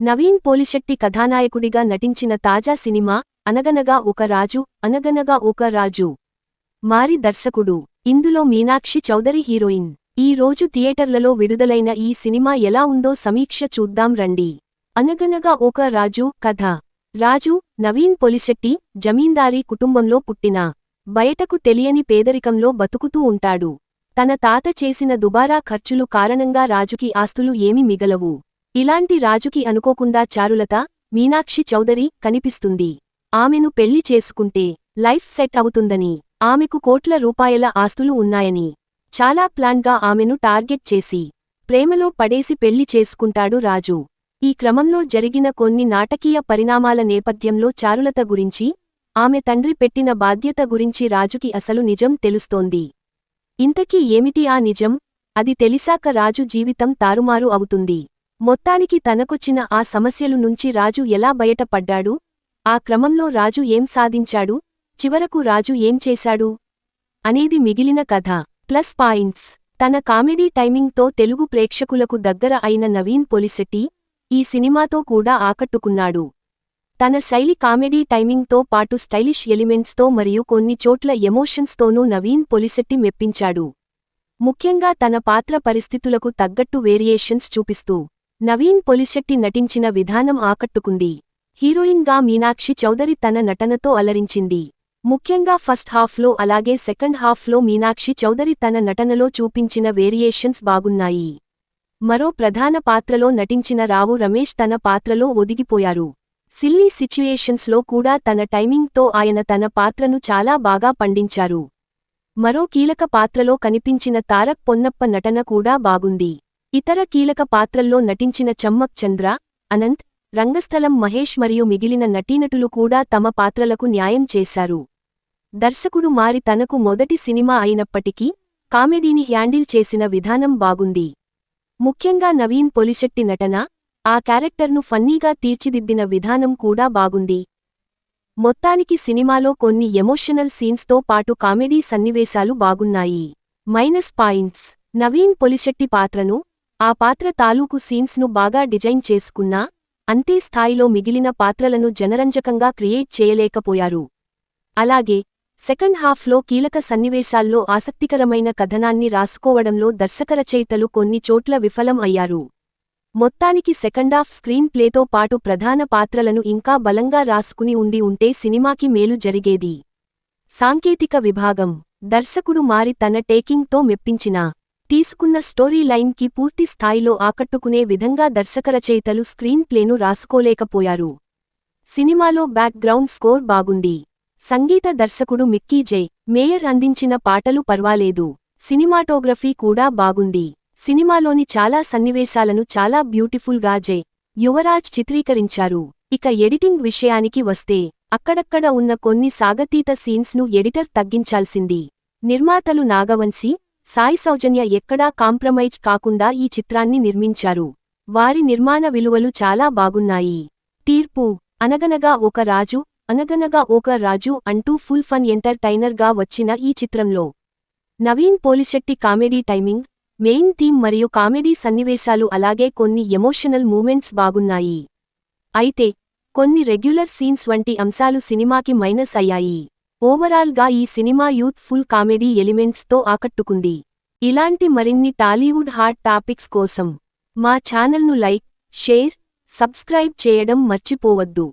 నవీన్ పోలిశెట్టి కథానాయకుడిగా నటించిన తాజా సినిమా అనగనగా ఒక రాజు. మారి దర్శకుడు. ఇందులో మీనాక్షి చౌదరి హీరోయిన్. ఈ రోజు థియేటర్లలో విడుదలైన ఈ సినిమా ఎలా ఉందో సమీక్ష చూద్దాం రండి. అనగనగా ఒక రాజు కథ. రాజు, నవీన్ పోలిశెట్టి, జమీందారీ కుటుంబంలో పుట్టిన బయటకు తెలియని పేదరికంలో బతుకుతూ ఉంటాడు. తన తాత చేసిన దుబారా ఖర్చులు కారణంగా రాజుకి ఆస్తులు ఏమీ మిగలవు. ఇలాంటి రాజుకి అనుకోకుండా చారులత, మీనాక్షి చౌదరి కనిపిస్తుంది. ఆమెను పెళ్లి చేసుకుంటే లైఫ్ సెట్ అవుతుందని, ఆమెకు కోట్ల రూపాయల ఆస్తులు ఉన్నాయని, చాలా ప్లాన్గా ఆమెను టార్గెట్ చేసి ప్రేమలో పడేసి పెళ్లి చేసుకుంటాడు రాజు. ఈ క్రమంలో జరిగిన కొన్ని నాటకీయ పరిణామాల నేపథ్యంలో చారులత గురించి, ఆమె తండ్రి పెట్టిన బాధ్యత గురించి రాజుకి అసలు నిజం తెలుస్తోంది. ఇంతకీ ఏమిటి ఆ నిజం? అది తెలిసాక రాజు జీవితం తారుమారు అవుతుంది. మొత్తానికి తనకొచ్చిన ఆ సమస్యలు నుంచి రాజు ఎలా బయటపడ్డాడు? ఆ క్రమంలో రాజు ఏం సాధించాడు? చివరకు రాజు ఏం చేశాడు? అనేది మిగిలిన కథ. Plus points. తన కామెడీ టైమింగ్తో తెలుగు ప్రేక్షకులకు దగ్గర అయిన నవీన్ పోలిశెట్టి ఈ సినిమాతో కూడా ఆకట్టుకున్నాడు. తన శైలి కామెడీ టైమింగ్తో పాటు స్టైలిష్ ఎలిమెంట్స్తో మరియు కొన్ని చోట్ల ఎమోషన్స్తోనూ నవీన్ పోలిశెట్టి మెప్పించాడు. ముఖ్యంగా తన పాత్ర పరిస్థితులకు తగ్గట్టు వేరియేషన్స్ చూపిస్తూ నవీన్ పోలిశెట్టి నటించిన విధానం ఆకట్టుకుంది. హీరోయిన్గా మీనాక్షి చౌదరి తన నటనతో అలరించింది. ముఖ్యంగా ఫస్ట్ హాఫ్లో అలాగే సెకండ్ హాఫ్లో మీనాక్షి చౌదరి తన నటనలో చూపించిన వేరియేషన్స్ బాగున్నాయి. మరో ప్రధాన పాత్రలో నటించిన రావు రమేష్ తన పాత్రలో ఒదిగిపోయారు. సిల్లీ సిచ్యుయేషన్స్లో కూడా తన టైమింగ్తో ఆయన తన పాత్రను చాలా బాగా పండించారు. మరో కీలక పాత్రలో కనిపించిన తారక్ పొన్నప్ప నటన కూడా బాగుంది. ఇతర కీలక పాత్రల్లో నటించిన చమ్మక్ చంద్ర, అనంత్, రంగస్థలం మహేష్ మరియు మిగిలిన నటీనటులు కూడా తమ పాత్రలకు న్యాయం చేశారు. దర్శకుడు మారి తనకు మొదటి సినిమా అయినప్పటికీ కామెడీని హ్యాండిల్ చేసిన విధానం బాగుంది. ముఖ్యంగా నవీన్ పోలిశెట్టి నటన, ఆ క్యారెక్టర్ను ఫన్నీగా తీర్చిదిద్దిన విధానం కూడా బాగుంది. మొత్తానికి సినిమాలో కొన్ని ఎమోషనల్ సీన్స్తో పాటు కామెడీ సన్నివేశాలు బాగున్నాయి. Minus points. నవీన్ పోలిశెట్టి పాత్రను, ఆ పాత్ర తాలూకు సీన్స్ను బాగా డిజైన్ చేసుకున్నా, అంతే స్థాయిలో మిగిలిన పాత్రలను జనరంజకంగా క్రియేట్ చేయలేకపోయారు. అలాగే సెకండ్ హాఫ్లో కీలక సన్నివేశాల్లో ఆసక్తికరమైన కథనాన్ని రాసుకోవడంలో దర్శకరచయితలు కొన్ని చోట్ల విఫలం అయ్యారు. మొత్తానికి సెకండాఫ్ స్క్రీన్ ప్లేతో పాటు ప్రధాన పాత్రలను ఇంకా బలంగా రాసుకుని ఉంటే సినిమాకి మేలు జరిగేది. సాంకేతిక విభాగం. దర్శకుడు మారి తన టేకింగ్తో మెప్పించినా, తీసుకున్న స్టోరీ లైన్కి పూర్తి స్థాయిలో ఆకట్టుకునే విధంగా దర్శకరచయితలు స్క్రీన్ ప్లేను రాసుకోలేకపోయారు. సినిమాలో బ్యాక్ గ్రౌండ్ స్కోర్ బాగుంది. సంగీత దర్శకుడు మిక్కీ జే. మేయర్ అందించిన పాటలు పర్వాలేదు. సినిమాటోగ్రఫీ కూడా బాగుంది. సినిమాలోని చాలా సన్నివేశాలను చాలా బ్యూటిఫుల్గా జే. యువరాజ్ చిత్రీకరించారు. ఇక ఎడిటింగ్ విషయానికి వస్తే, అక్కడక్కడ ఉన్న కొన్ని సాగతీత సీన్స్ను ఎడిటర్ తగ్గించాల్సింది. నిర్మాతలు నాగవంశీ, సాయి సౌజన్య ఎక్కడా కాంప్రమైజ్ కాకుండా ఈ చిత్రాన్ని నిర్మించారు. వారి నిర్మాణ విలువలు చాలా బాగున్నాయి. తీర్పు. అనగనగా ఒక రాజు అంటూ ఫుల్ ఫన్ ఎంటర్టైనర్గా వచ్చిన ఈ చిత్రంలో Naveen Polishetty comedy timing, main theme మరియు కామెడీ సన్నివేశాలు అలాగే కొన్ని ఎమోషనల్ మూమెంట్స్ బాగున్నాయి. అయితే కొన్ని రెగ్యులర్ సీన్స్ వంటి అంశాలు సినిమాకి మైనస్ అయ్యాయి. ఓవరాల్గా ఈ సినిమా యూత్ ఫుల్ కామెడీ ఎలిమెంట్స్తో ఆకట్టుకుంది. ఇలాంటి మరిన్ని టాలీవుడ్ హాట్ టాపిక్స్ కోసం మా ఛానల్ను లైక్, షేర్, సబ్స్క్రైబ్ చేయడం మర్చిపోవద్దు.